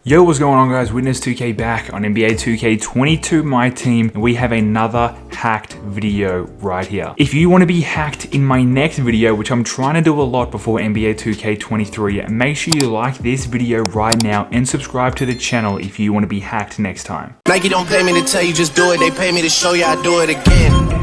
Yo, what's going on guys? Witness 2K back on NBA 2K22 My Team, and we have another hacked video right here. If you want to be hacked in my next video, which I'm trying to do a lot before NBA 2K23, make sure you like this video right now and subscribe to the channel if you want to be hacked next time. Nike don't pay me to tell you just do it, they pay me to show you I do it again.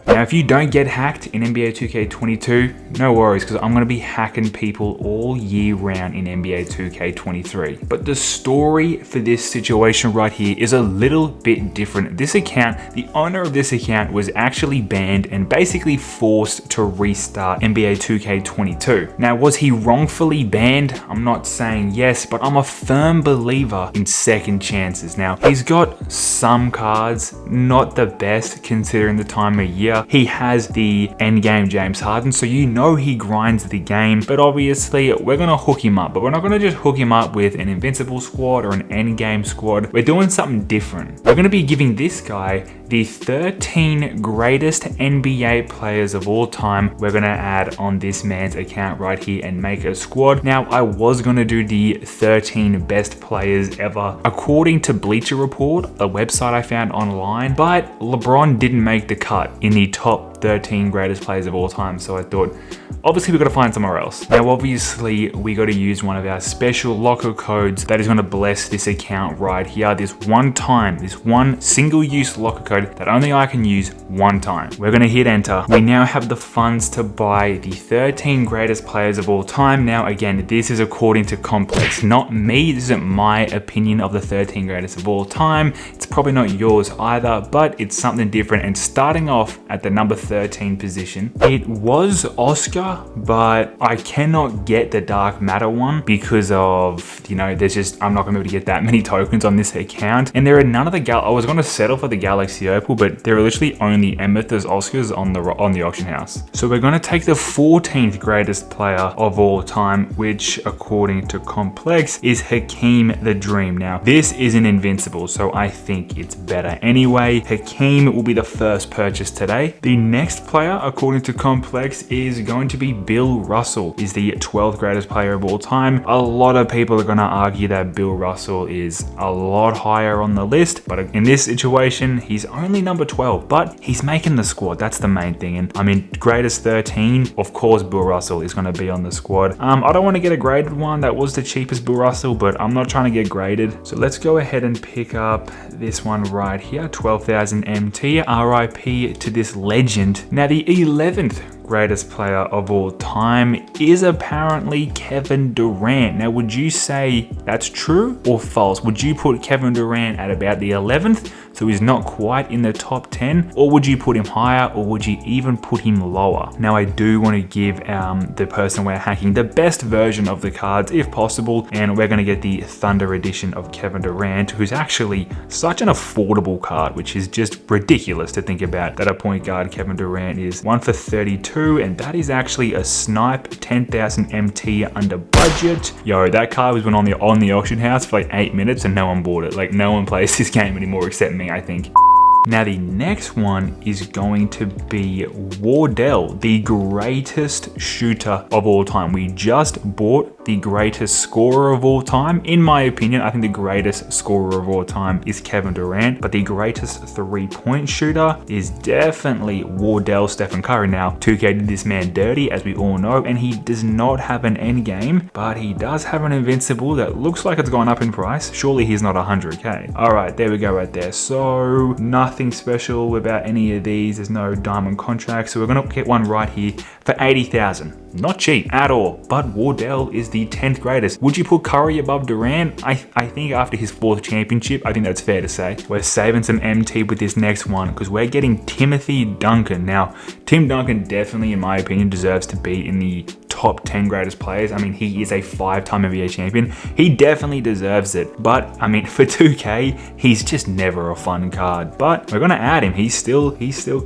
Now, if you don't get hacked in NBA 2K22, no worries, because I'm going to be hacking people all year round in NBA 2K23. But the story for this situation right here is a little bit different. This account, the owner of this account was actually banned and basically forced to restart NBA 2K22. Now, was he wrongfully banned? I'm not saying yes, but I'm a firm believer in second chances. Now, he's got some cards, not the best considering the time of year. He has the endgame James Harden, so you know he grinds the game, but obviously we're gonna hook him up, but we're not gonna just hook him up with an invincible squad or an endgame squad. We're doing something different. We're gonna be giving this guy the 13 greatest NBA players of all time. We're gonna add on this man's account right here and make a squad. Now, I was gonna do the 13 best players ever according to Bleacher Report, a website I found online, but LeBron didn't make the cut in the top 13 greatest players of all time, so I thought obviously we got to find somewhere else. Now obviously we got to use one of our special locker codes that is going to bless this account right here. This one single-use locker code that only I can use one time. We're going to hit enter. We now have the funds to buy the 13 greatest players of all time. Now again, this is according to Complex, not me. This isn't my opinion of the 13 greatest of all time. It's probably not yours either, but it's something different. And starting off at the number 13 position, it was Oscar, but I cannot get the dark matter one because of, I'm not gonna be able to get that many tokens on this account. And there are none of the I was gonna settle for the Galaxy Opal, but there are literally only Amethyst Oscars on the auction house. So we're gonna take the 14th greatest player of all time, which according to Complex is Hakeem the Dream. Now this is an invincible, so I think it's better anyway. Hakeem will be the first purchase today. The next player according to Complex is going to be Bill Russell, is the 12th greatest player of all time. A lot of people are going to argue that Bill Russell is a lot higher on the list, but in this situation he's only number 12, but he's making the squad. That's the main thing. And I mean, greatest 13, of course Bill Russell is going to be on the squad. I don't want to get a graded one. That was the cheapest Bill Russell, but I'm not trying to get graded, so let's go ahead and pick up this one right here, 12,000 MT. RIP to this legend. Now the 11th greatest player of all time is apparently Kevin Durant. Now, would you say that's true or false? Would you put Kevin Durant at about the 11th, so he's not quite in the top 10, or would you put him higher, or would you even put him lower? Now, I do want to give the person we're hacking the best version of the cards if possible, and we're going to get the Thunder edition of Kevin Durant, who's actually such an affordable card, which is just ridiculous to think about, that a point guard Kevin Durant is 1 for 32, and that is actually a snipe, 10,000 MT under budget. Yo, that card was went on the auction house for like 8 minutes and no one bought it. Like, no one plays this game anymore except me, I think. Now the next one is going to be Wardell, the greatest shooter of all time. We just bought the greatest scorer of all time. In my opinion, I think the greatest scorer of all time is Kevin Durant, but the greatest 3-point shooter is definitely Wardell Stephen Curry. Now, 2K did this man dirty, as we all know, and he does not have an end game, but he does have an invincible that looks like it's gone up in price. Surely he's not 100K. All right, there we go right there. So nothing special about any of these. There's no diamond contract, so we're gonna get one right here for 80,000. Not cheap at all, but Wardell is the 10th greatest. Would you put Curry above Durant? I think after his 4th championship, I think that's fair to say. We're saving some MT with this next one because we're getting Timothy Duncan. Now, Tim Duncan definitely, in my opinion, deserves to be in the top 10 greatest players. I mean, he is a 5-time NBA champion. He definitely deserves it. But I mean, for 2K, he's just never a fun card. But we're gonna add him. He still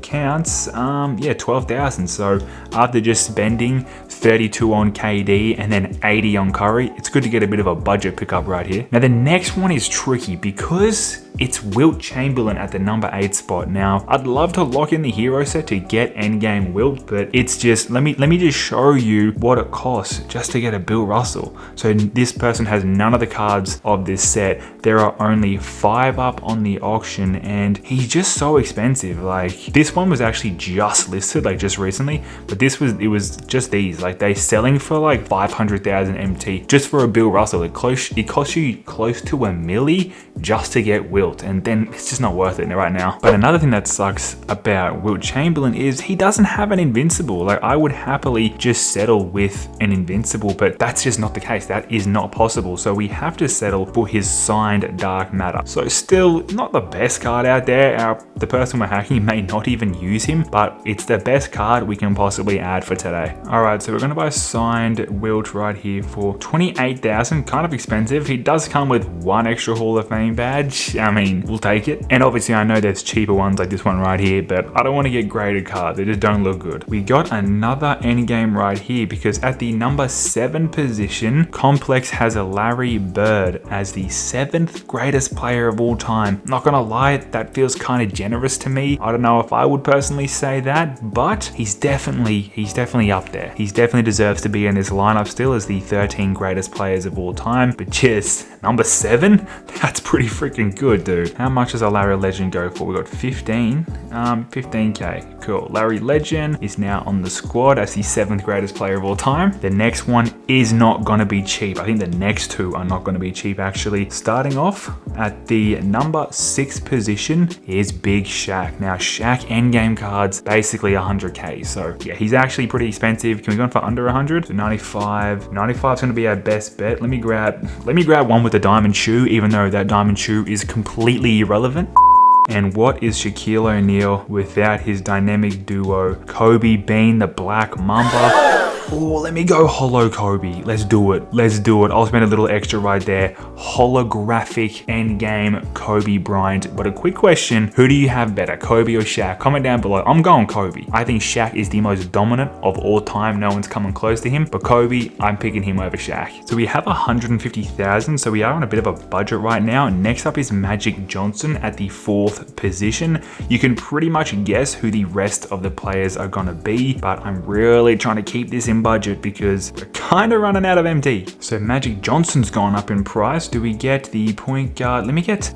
counts. Yeah, 12,000. So after just spending 32 on KD and then 80 on Curry, it's good to get a bit of a budget pickup right here. Now the next one is tricky because it's Wilt Chamberlain at the number 8 spot. Now, I'd love to lock in the hero set to get endgame Wilt, but it's just, let me just show you what it costs just to get a Bill Russell. So this person has none of the cards of this set. There are only 5 up on the auction, and he's just so expensive. Like, this one was actually just listed, like just recently, but it was just these. Like, they selling for like 500,000 MT just for a Bill Russell. It costs you close to $1 million just to get Wilt, and then it's just not worth it right now. But another thing that sucks about Wilt Chamberlain is he doesn't have an invincible. Like, I would happily just settle with an invincible, but that's just not the case. That is not possible. So we have to settle for his signed Dark Matter. So still not the best card out there. The person we're hacking may not even use him, but it's the best card we can possibly add for today. All right, so we're gonna buy signed Wilt right here for 28,000. Kind of expensive. He does come with 1 extra Hall of Fame badge. I mean, we'll take it. And obviously I know there's cheaper ones like this one right here, but I don't want to get graded cards. They just don't look good. We got another endgame right here because at the number 7 position, Complex has a Larry Bird as the 7th greatest player of all time. Not gonna lie, that feels kind of generous to me. I don't know if I would personally say that, but he's definitely up there. He definitely deserves to be in this lineup still as the 13 greatest players of all time. But just number 7, that's pretty freaking good, dude. How much does a Larry Legend go for? We got 15k. Cool. Larry Legend is now on the squad as the 7th greatest player of all time. The next one is not gonna be cheap. I think the next 2 are not gonna be cheap actually. Starting off at the number 6 position is Big Shaq. Now Shaq endgame cards basically 100k. So yeah, he's actually pretty expensive. Can we go for under 100? So 95. 95 is gonna be our best bet. Let me grab one with a diamond shoe, even though that diamond shoe is completely irrelevant. And what is Shaquille O'Neal without his dynamic duo, Kobe Bean the Black Mamba? Oh, let me go holo Kobe. Let's do it. I'll spend a little extra right there. Holographic endgame Kobe Bryant. But a quick question, who do you have better, Kobe or Shaq? Comment down below. I'm going Kobe. I think Shaq is the most dominant of all time. No one's coming close to him. But Kobe, I'm picking him over Shaq. So we have 150,000. So we are on a bit of a budget right now. Next up is Magic Johnson at the 4th position. You can pretty much guess who the rest of the players are gonna be, but I'm really trying to keep this in budget because we're kind of running out of MT. So Magic Johnson's gone up in price. Do we get the point guard?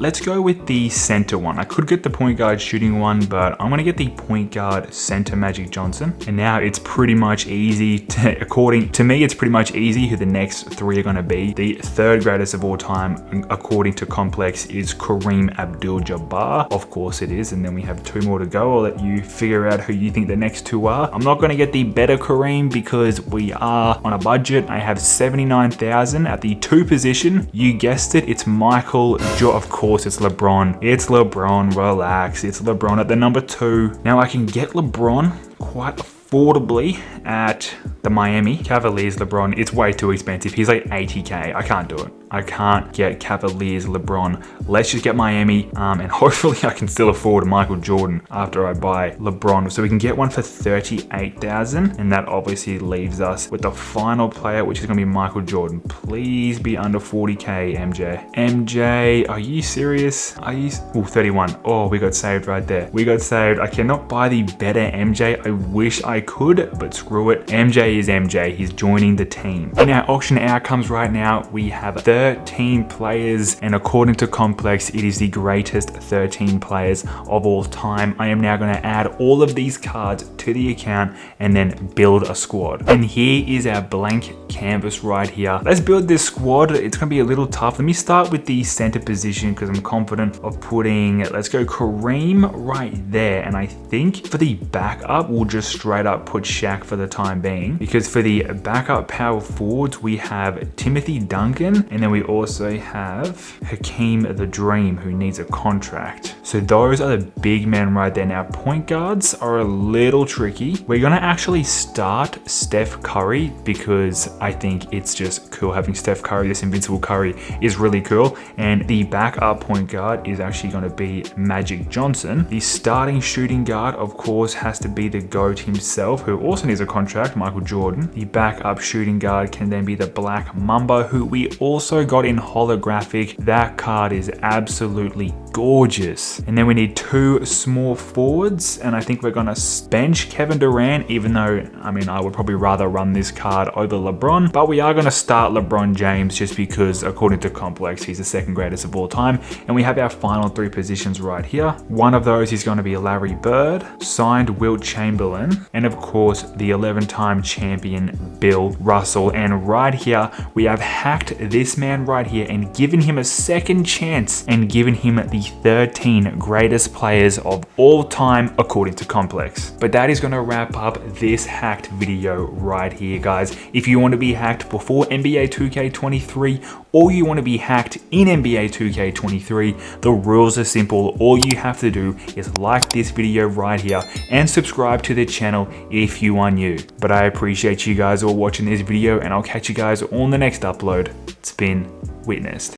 Let's go with the center one. I could get the point guard shooting one, but I'm gonna get the point guard center Magic Johnson. And now it's pretty much easy according to me, it's pretty much easy who the next 3 are gonna be. The 3rd greatest of all time, according to Complex, is Kareem Abdul-Jabbar. Of course it is. And then we have 2 more to go. I'll let you figure out who you think the next 2 are. I'm not gonna get the better Kareem because we are on a budget. I have 79,000 at the 2 position. You guessed it, it's Michael Jordan. Of course it's LeBron. It's LeBron, relax. It's LeBron at the number 2. Now I can get LeBron quite affordably at the Miami Cavaliers LeBron. It's way too expensive. He's like 80k. I can't do it. I can't get Cavaliers LeBron. Let's just get Miami, and hopefully I can still afford Michael Jordan after I buy LeBron. So we can get one for 38,000, and that obviously leaves us with the final player, which is gonna be Michael Jordan. Please be under 40k, MJ. MJ, are you serious? Are you? Oh, 31. Oh, we got saved right there. We got saved. I cannot buy the better MJ. I wish I could, but screw it. MJ is MJ. He's joining the team. In our auction outcomes right now, we have 13 players, and according to Complex, it is the greatest 13 players of all time. I am now going to add all of these cards to the account and then build a squad. And here is our blank canvas right here. Let's build this squad. It's going to be a little tough. Let me start with the center position because I'm confident of putting, let's go Kareem right there. And I think for the backup, we'll just straight up put Shaq for the time being, because for the backup power forwards, we have Timothy Duncan, and then we also have Hakeem the Dream, who needs a contract. So those are the big men right there. Now point guards are a little tricky. We're gonna actually start Steph Curry because I think it's just cool having Steph Curry. This Invincible Curry is really cool. And the backup point guard is actually gonna be Magic Johnson. The starting shooting guard, of course, has to be the GOAT himself, who also needs a contract, Michael Jordan. The backup shooting guard can then be the Black Mamba, who we also got in holographic. That card is absolutely gorgeous. And then we need 2 small forwards, and I think we're gonna bench Kevin Durant, even though, I mean, I would probably rather run this card over LeBron, but we are gonna start LeBron James just because, according to Complex, he's the 2nd greatest of all time. And we have our final 3 positions right here. One of those is gonna be Larry Bird, signed Wilt Chamberlain, and of course, the 11-time champion Bill Russell. And right here, we have hacked this man right here and given him a second chance and given him the 13 greatest players of all time according to Complex. But that is going to wrap up this hacked video right here, guys. If you want to be hacked before NBA 2K23 or you want to be hacked in NBA 2K23, the rules are simple. All you have to do is like this video right here and subscribe to the channel if you are new. But I appreciate you guys all watching this video, and I'll catch you guys on the next upload. It's been witnessed.